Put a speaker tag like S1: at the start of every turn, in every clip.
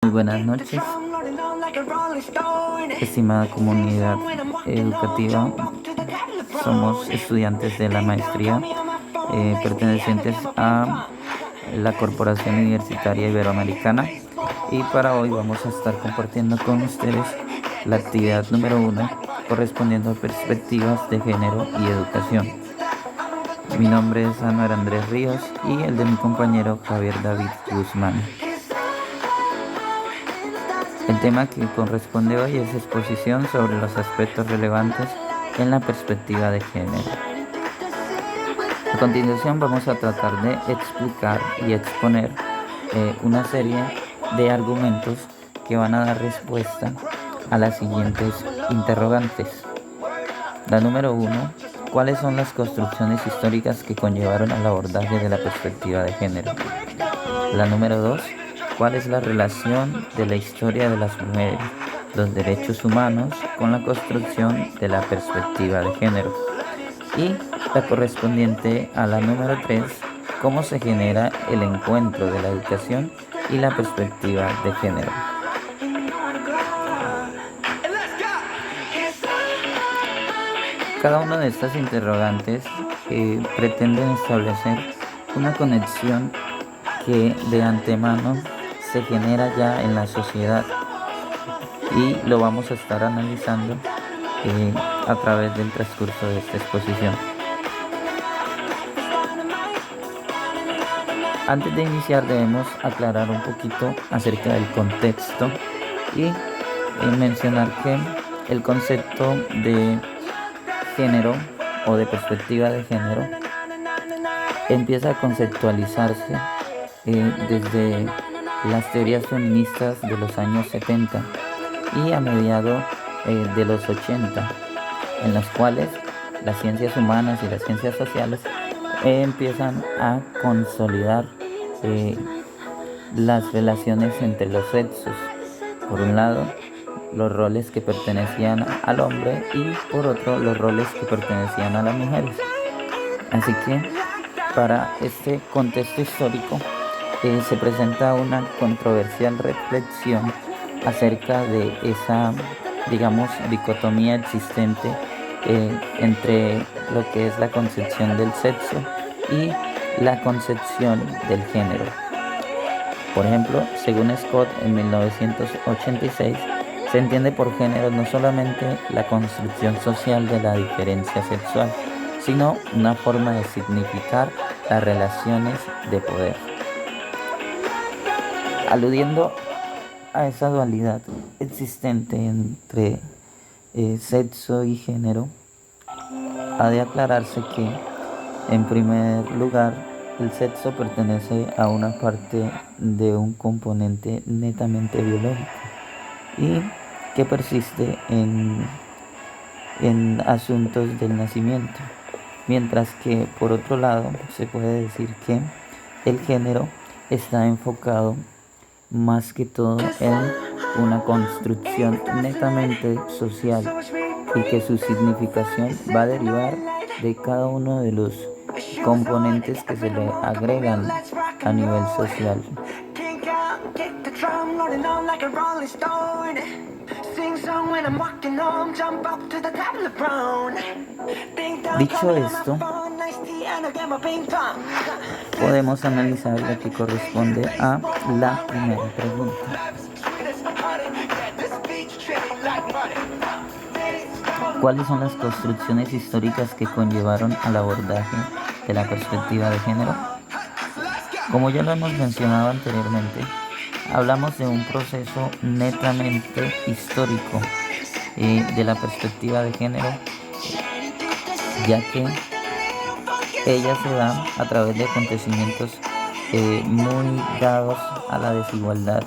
S1: Muy buenas noches, estimada comunidad educativa. Somos estudiantes de la maestría pertenecientes a la Corporación Universitaria Iberoamericana, y para hoy vamos a estar compartiendo con ustedes la actividad número 1 correspondiendo a perspectivas de género y educación. Mi nombre es Anuar Andrés Ríos y el de mi compañero Javier David Guzmán. El tema que corresponde hoy es exposición sobre los aspectos relevantes en la perspectiva de género. A continuación vamos a tratar de explicar y exponer una serie de argumentos que van a dar respuesta a las siguientes interrogantes. La número 1. ¿Cuáles son las construcciones históricas que conllevaron al abordaje de la perspectiva de género? La número 2. ¿Cuál es la relación de la historia de las mujeres, los derechos humanos, con la construcción de la perspectiva de género? Y la correspondiente a la número 3, ¿cómo se genera el encuentro de la educación y la perspectiva de género? Cada una de estas interrogantes pretenden establecer una conexión que de antemano se genera ya en la sociedad, y lo vamos a estar analizando a través del transcurso de esta exposición. Antes de iniciar debemos aclarar un poquito acerca del contexto y mencionar que el concepto de género o de perspectiva de género empieza a conceptualizarse desde las teorías feministas de los años 70 y a mediados de los 80, en las cuales las ciencias humanas y las ciencias sociales empiezan a consolidar las relaciones entre los sexos. Por un lado, los roles que pertenecían al hombre, y por otro, los roles que pertenecían a las mujeres. Así que para este contexto histórico se presenta una controversial reflexión acerca de esa, digamos, dicotomía existente entre lo que es la concepción del sexo y la concepción del género. Por ejemplo, según Scott en 1986, se entiende por género no solamente la construcción social de la diferencia sexual, sino una forma de significar las relaciones de poder. Aludiendo a esa dualidad existente entre sexo y género, ha de aclararse que, en primer lugar, el sexo pertenece a una parte de un componente netamente biológico y que persiste en asuntos del nacimiento, mientras que, por otro lado, se puede decir que el género está enfocado más que todo en una construcción netamente social, y que su significación va a derivar de cada uno de los componentes que se le agregan a nivel social. Dicho esto, podemos analizar lo que corresponde a la primera pregunta. ¿Cuáles son las construcciones históricas que conllevaron al abordaje de la perspectiva de género? Como ya lo hemos mencionado anteriormente, hablamos de un proceso netamente histórico de la perspectiva de género, ya que ella se da a través de acontecimientos muy dados a la desigualdad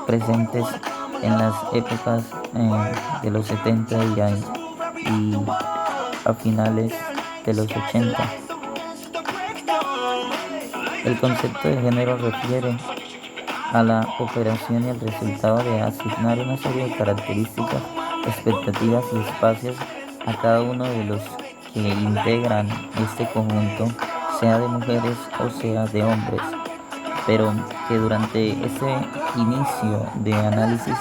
S1: presentes en las épocas de los 70 y a finales de los 80. El concepto de género refiere a la operación y el resultado de asignar una serie de características, expectativas y espacios a cada uno de los que integran este conjunto, sea de mujeres o sea de hombres. pero que durante ese inicio de análisis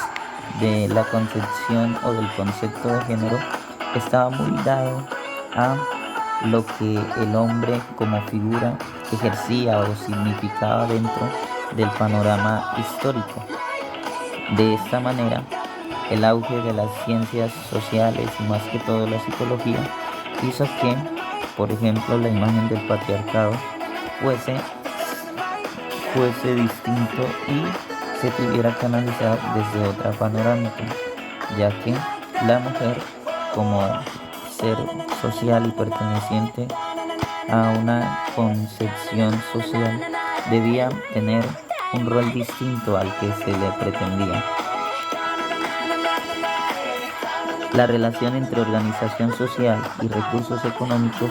S1: de la concepción o del concepto de género estaba muy dado a lo que el hombre como figura ejercía o significaba dentro del panorama histórico. De esta manera, el auge de las ciencias sociales y más que todo la psicología hizo que, por ejemplo, la imagen del patriarcado fuese distinto y se tuviera que analizar desde otra panorámica, ya que la mujer como ser social y perteneciente a una concepción social debía tener un rol distinto al que se le pretendía. La relación entre organización social y recursos económicos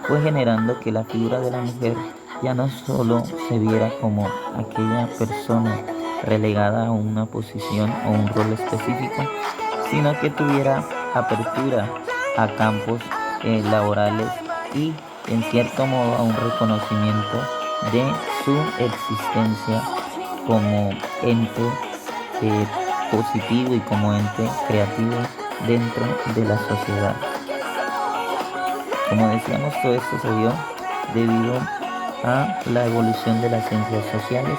S1: fue generando que la figura de la mujer ya no solo se viera como aquella persona relegada a una posición o un rol específico, sino que tuviera apertura a campos laborales y en cierto modo a un reconocimiento de su existencia como ente positivo y como ente creativo dentro de la sociedad. Como decíamos, todo esto se dio debido a la evolución de las ciencias sociales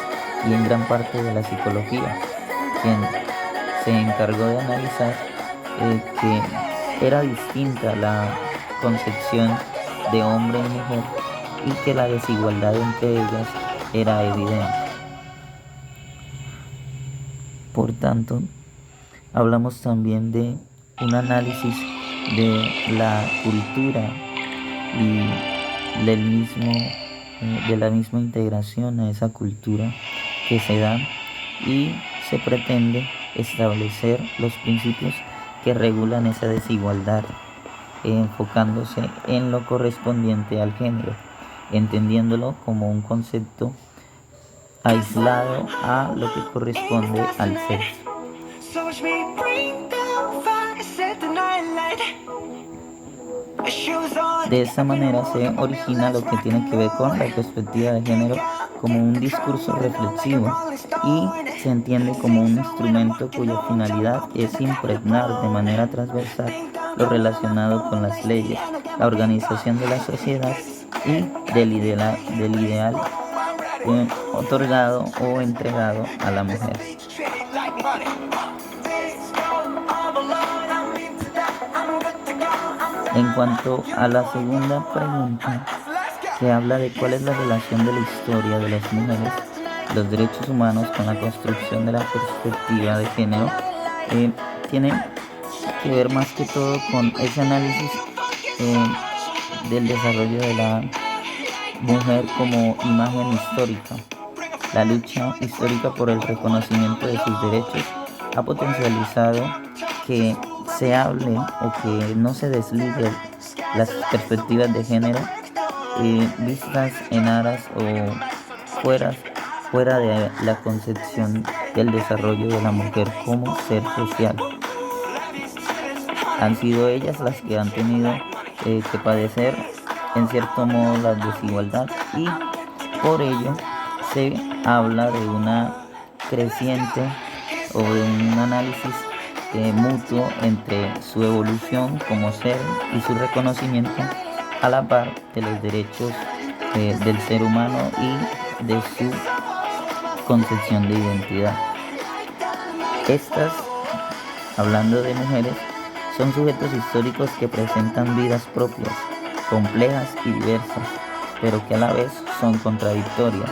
S1: y en gran parte de la psicología, quien se encargó de analizar que era distinta la concepción de hombre y mujer y que la desigualdad entre ellas era evidente. Por tanto, hablamos también de un análisis de la cultura y de la misma integración a esa cultura que se da y se pretende establecer los principios que regulan esa desigualdad, enfocándose en lo correspondiente al género, entendiéndolo como un concepto aislado a lo que corresponde al sexo. De esta manera se origina lo que tiene que ver con la perspectiva de género como un discurso reflexivo y se entiende como un instrumento cuya finalidad es impregnar de manera transversal lo relacionado con las leyes, la organización de la sociedad y del ideal otorgado o entregado a la mujer. En cuanto a la segunda pregunta, que habla de cuál es la relación de la historia de las mujeres, los derechos humanos con la construcción de la perspectiva de género, tiene que ver más que todo con ese análisis del desarrollo de la mujer como imagen histórica. La lucha histórica por el reconocimiento de sus derechos ha potencializado que se hable o que no se desligue las perspectivas de género vistas en aras o fuera de la concepción del desarrollo de la mujer como ser social. Han sido ellas las que han tenido que padecer en cierto modo la desigualdad y por ello se habla de una creciente o de un análisis mutuo entre su evolución como ser y su reconocimiento a la par de los derechos del ser humano y de su concepción de identidad. Estas, hablando de mujeres, son sujetos históricos que presentan vidas propias, complejas y diversas, pero que a la vez son contradictorias,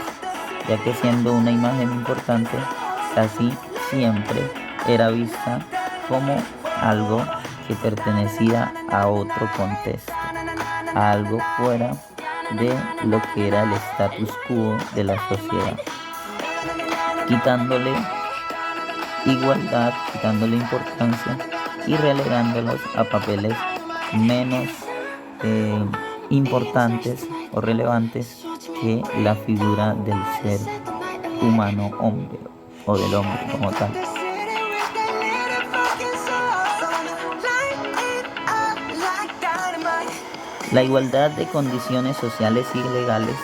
S1: ya que siendo una imagen importante, casi siempre era vista como algo que pertenecía a otro contexto, a algo fuera de lo que era el status quo de la sociedad, quitándole igualdad, quitándole importancia y relegándolos a papeles menos importantes o relevantes que la figura del ser humano hombre o del hombre como tal. La igualdad de condiciones sociales y legales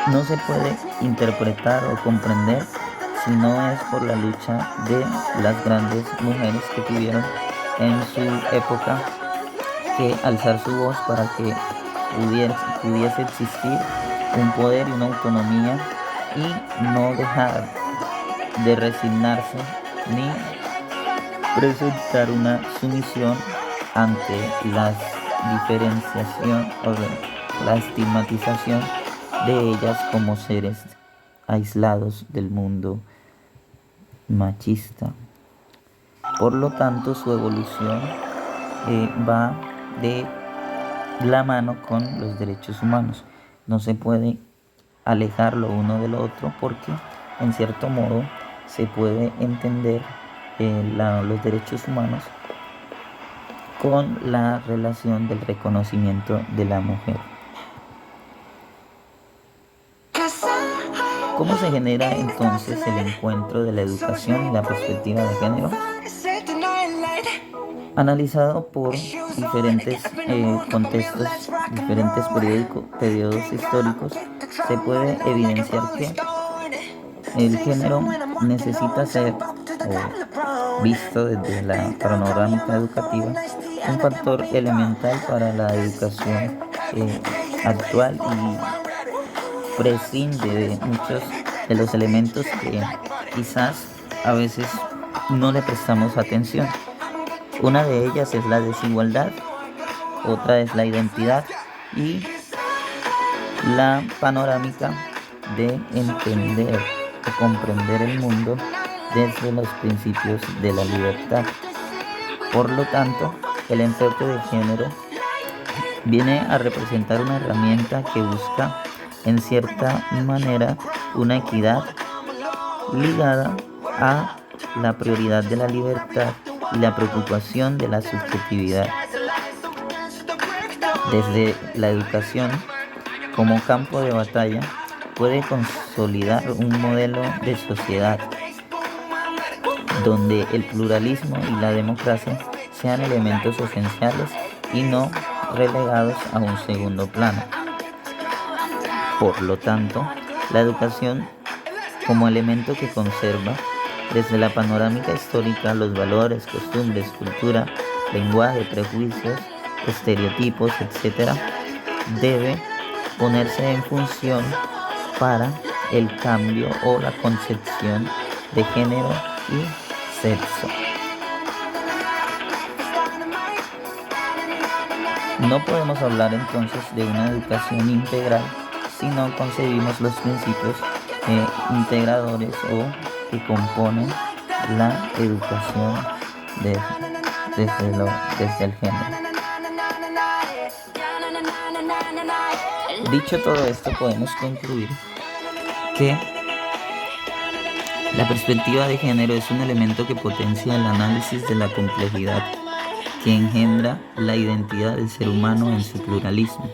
S1: no se puede interpretar o comprender si no es por la lucha de las grandes mujeres que tuvieron en su época que alzar su voz para que pudiese existir un poder y una autonomía y no dejar de resignarse ni presentar una sumisión ante la diferenciación o la estigmatización de ellas como seres aislados del mundo machista. Por lo tanto, su evolución va de la mano con los derechos humanos. No se puede alejar lo uno del otro porque, en cierto modo, se puede entender los derechos humanos con la relación del reconocimiento de la mujer. ¿Cómo se genera entonces el encuentro de la educación y la perspectiva de género? Analizado por diferentes contextos, diferentes periodos históricos, se puede evidenciar que el género necesita ser visto desde la panorámica educativa un factor elemental para la educación actual y prescinde de muchos de los elementos que quizás a veces no le prestamos atención. Una de ellas es la desigualdad, otra es la identidad y la panorámica de entender o comprender el mundo desde los principios de la libertad. Por lo tanto, el enfoque de género viene a representar una herramienta que busca, en cierta manera, una equidad ligada a la prioridad de la libertad y la preocupación de la subjetividad. Desde la educación, como campo de batalla, puede consolidar un modelo de sociedad donde el pluralismo y la democracia sean elementos esenciales y no relegados a un segundo plano. Por lo tanto, la educación como elemento que conserva desde la panorámica histórica los valores, costumbres, cultura, lenguaje, prejuicios, estereotipos, etc., debe ponerse en función para el cambio o la concepción de género y sexo. No podemos hablar entonces de una educación integral si no concebimos los principios integradores o que componen la educación desde el género. Dicho todo esto, podemos concluir que la perspectiva de género es un elemento que potencia el análisis de la complejidad que engendra la identidad del ser humano en su pluralismo.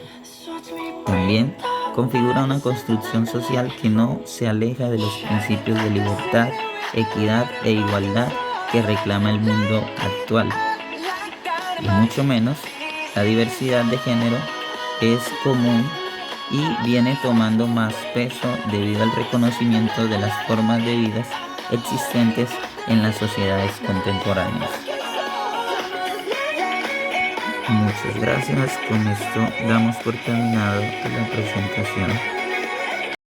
S1: También configura una construcción social que no se aleja de los principios de libertad, equidad e igualdad que reclama el mundo actual. Y mucho menos, la diversidad de género es común y viene tomando más peso debido al reconocimiento de las formas de vida existentes en las sociedades contemporáneas. Muchas gracias. Con esto damos por terminado la presentación.